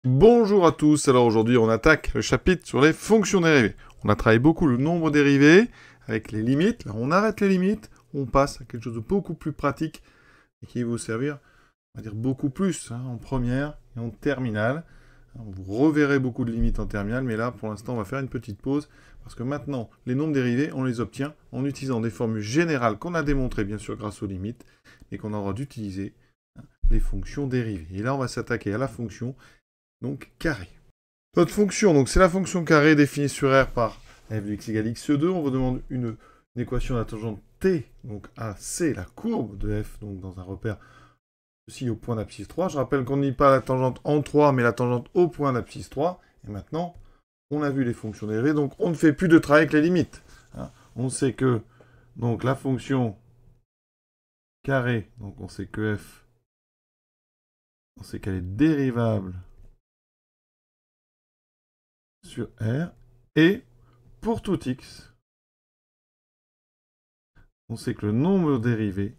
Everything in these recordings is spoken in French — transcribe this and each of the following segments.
Bonjour à tous, alors aujourd'hui on attaque le chapitre sur les fonctions dérivées. On a travaillé beaucoup le nombre dérivé avec les limites, là on arrête les limites, on passe à quelque chose de beaucoup plus pratique et qui va vous servir, on va dire beaucoup plus, en première et en terminale. Vous reverrez beaucoup de limites en terminale, mais là pour l'instant on va faire une petite pause parce que maintenant les nombres dérivés on les obtient en utilisant des formules générales qu'on a démontrées bien sûr grâce aux limites et qu'on aura d'utiliser les fonctions dérivées. Et là on va s'attaquer à la fonction donc carré. Notre fonction, donc c'est la fonction carré définie sur R par f de x égale x2. On vous demande une équation de la tangente t, donc AC, la courbe de f, donc dans un repère aussi au point d'abscisse 3. Je rappelle qu'on ne lit pas la tangente en 3, mais la tangente au point d'abscisse 3. Et maintenant, on a vu les fonctions dérivées, donc on ne fait plus de travail avec les limites. On sait que donc la fonction carré, donc on sait que f, on sait qu'elle est dérivable sur R, et pour tout x, on sait que le nombre dérivé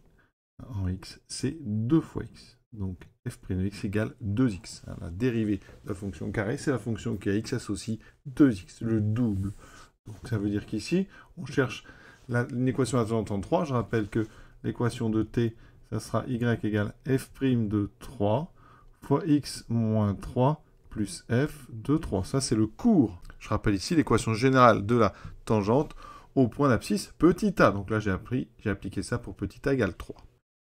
en x, c'est 2 fois x. Donc f' de x égale 2x. La dérivée de la fonction carré, c'est la fonction qui à x associe 2x, le double. Donc ça veut dire qu'ici, on cherche une équation à tangente en 3. Je rappelle que l'équation de t, ça sera y égale f' de 3 fois x moins 3 plus f de 3. Ça, c'est le cours. Je rappelle ici l'équation générale de la tangente au point d'abscisse petit a. Donc là, j'ai appliqué ça pour petit a égale 3.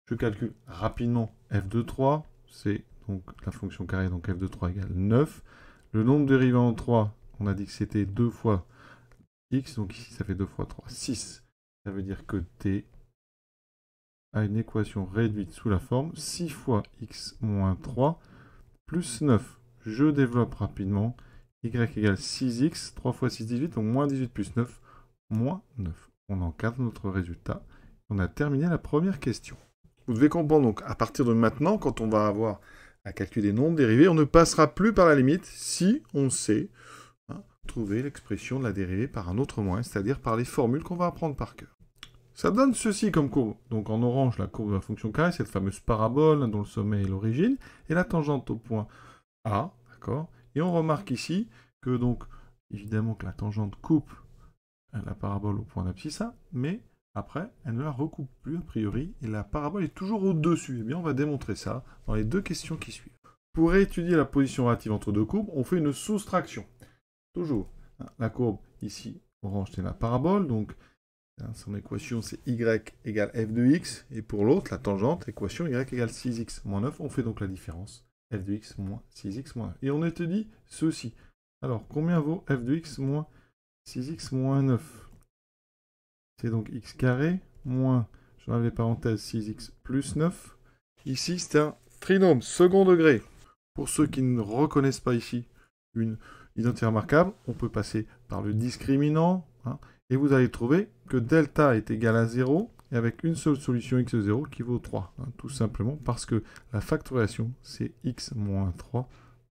Je calcule rapidement f de 3. C'est donc la fonction carrée, donc f de 3 égale 9. Le nombre dérivé en 3, on a dit que c'était 2 fois x. Donc ici, ça fait 2 fois 3, 6. Ça veut dire que t a une équation réduite sous la forme 6 fois x moins 3 plus 9. Je développe rapidement. Y égale 6x, 3 fois 6, 18, donc moins 18 plus 9, moins 9. On encadre notre résultat. On a terminé la première question. Vous devez comprendre, donc, à partir de maintenant, quand on va avoir à calculer des nombres dérivés, on ne passera plus par la limite si on sait trouver l'expression de la dérivée par un autre moyen, c'est-à-dire par les formules qu'on va apprendre par cœur. Ça donne ceci comme courbe. Donc en orange, la courbe de la fonction carré, cette fameuse parabole dont le sommet est l'origine, et la tangente au point A, d'accord. Et on remarque ici que donc, évidemment que la tangente coupe la parabole au point d'abscisse A, mais après, elle ne la recoupe plus a priori, et la parabole est toujours au-dessus. Eh bien, on va démontrer ça dans les deux questions qui suivent. Pour étudier la position relative entre deux courbes, on fait une soustraction. Toujours, la courbe ici, orange, c'est la parabole, donc son équation c'est y égale f de x, et pour l'autre, la tangente, équation y égale 6x moins 9, on fait donc la différence, f de x moins 6x moins 9. Et on étudie ceci. Alors, combien vaut f de x moins 6x moins 9? C'est donc x carré moins, je enlève les parenthèses, 6x plus 9. Ici, c'est un trinôme second degré. Pour ceux qui ne reconnaissent pas ici une identité remarquable, on peut passer par le discriminant, et vous allez trouver que delta est égal à 0, et avec une seule solution x0 qui vaut 3. Tout simplement parce que la factorisation, c'est x moins 3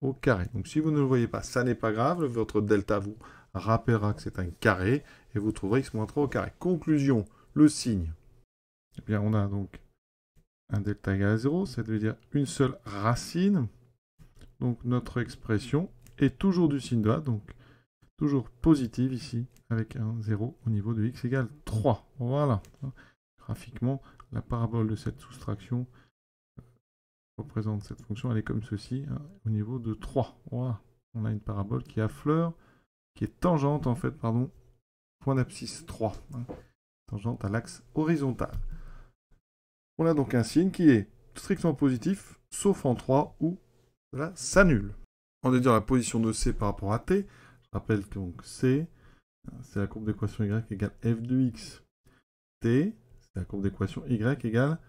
au carré. Donc si vous ne le voyez pas, ça n'est pas grave, votre delta vous rappellera que c'est un carré, et vous trouverez x moins 3 au carré. Conclusion, le signe. Eh bien, on a donc un delta égal à 0, ça veut dire une seule racine. Donc notre expression est toujours du signe de A, donc toujours positive ici, avec un 0 au niveau de x égale 3. Voilà. Graphiquement, la parabole de cette soustraction représente cette fonction, elle est comme ceci, au niveau de 3. Voilà. On a une parabole qui affleure, qui est tangente en fait, pardon, point d'abscisse 3, tangente à l'axe horizontal. On a donc un signe qui est strictement positif, sauf en 3 où cela s'annule. On va dire la position de C par rapport à T. Je rappelle que donc C, c'est la courbe d'équation y égale f de x. T, c'est la courbe d'équation y égale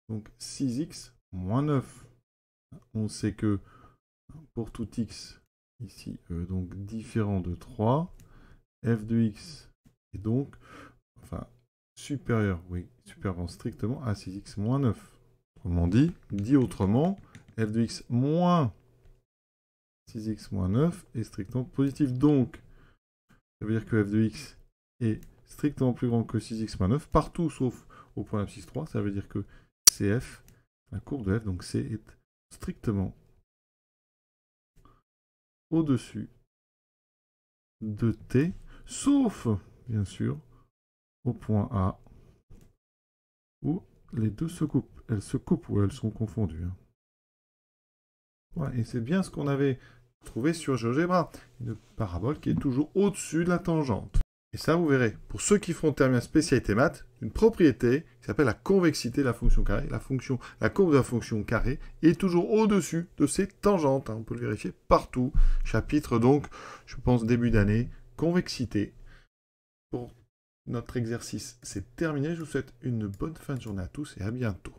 donc 6x moins 9. On sait que pour tout x, ici, donc différent de 3, f de x est donc, enfin, supérieur strictement à 6x moins 9. Autrement dit autrement, f de x moins 6x moins 9 est strictement positif. Donc, ça veut dire que f de x est strictement plus grand que 6x moins 9, partout sauf au point d'abscisse 3. Ça veut dire que CF, la courbe de f, donc C est strictement au-dessus de t, sauf, bien sûr, au point A, où les deux se coupent. Elles se coupent ou elles sont confondues. Voilà, et c'est bien ce qu'on avait trouvé sur GeoGebra. Une parabole qui est toujours au-dessus de la tangente. Et ça, vous verrez, pour ceux qui feront terminer spécialité maths, une propriété qui s'appelle la convexité de la fonction carrée. La courbe de la fonction carrée est toujours au-dessus de ses tangentes. On peut le vérifier partout. Chapitre donc, je pense début d'année, convexité. Pour notre exercice, c'est terminé. Je vous souhaite une bonne fin de journée à tous et à bientôt.